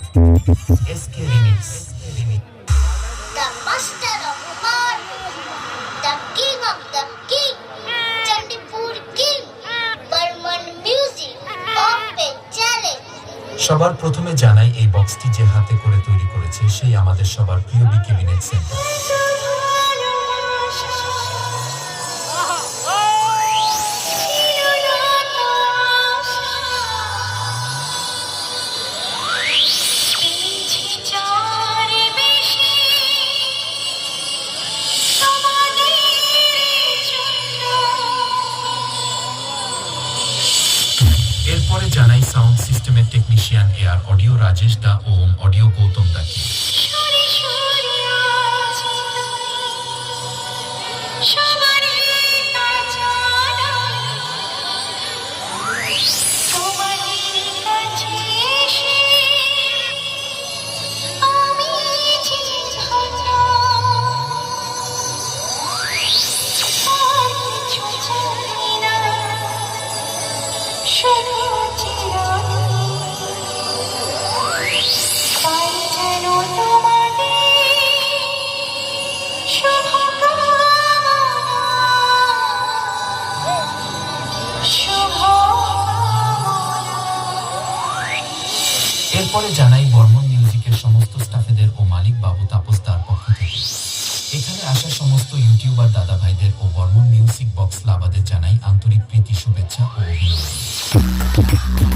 SK Remix. The master of marvel, the king of the king, Chandipur king, Burman music, open challenge. সবার প্রথমে জানাই এই বক্সটি যে হাতে করে তৈরি করেছে সেই আমাদের সবার প্রিয় বিকে বিনেট সেন্টার। এরপরে জানাই সাউন্ড সিস্টেমের টেকনিশিয়ান এআর অডিও রাজেশ দা ও অডিও গৌতম দাকে। এরপরে জানাই বর্মন মিউজিকের সমস্ত স্টাফেদের ও মালিক বাবু তাপস দার পক্ষ থেকে। এখানে আসা সমস্ত ইউটিউবার দাদা ভাইদের ও বর্মন মিউজিক বক্স লাভাদের জানাই আন্তরিক প্রীতি, শুভেচ্ছা ও অভিনন্দন।